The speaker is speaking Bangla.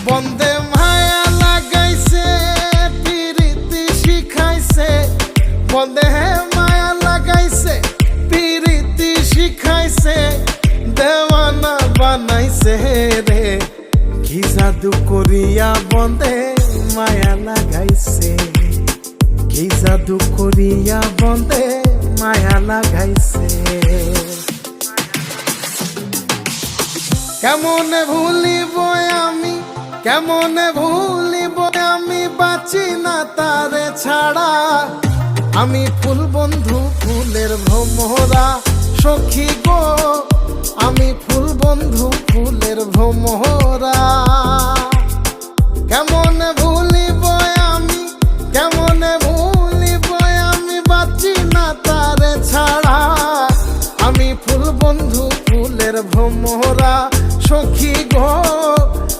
বন্দে মায়া লাগাইছে পিরিতি শিখাইছে, বন্দে মায়া লাগাইছে পিরিতি শিখাইছে, দেওয়ানা বানাইছে রে। কি জাদু করিয়া বন্দে মায়া লাগাইছে, কি জাদু করিয়া বন্দে মায়া লাগাইছে। কেমনে ভুলিব আমি, কেমনে ভুলিব আমি, বাঁচি না তারে ছাড়া। আমি ফুল বন্ধু ফুলের ভ্রমরা সখী গো, আমি ফুল বন্ধু ফুলের ভ্রমরা। কেমনে ভুলিব আমি, কেমনে ভুলিব আমি, বাঁচি না তারে ছাড়া। আমি ফুল বন্ধু ফুলের ভ্রমরা সখী গো।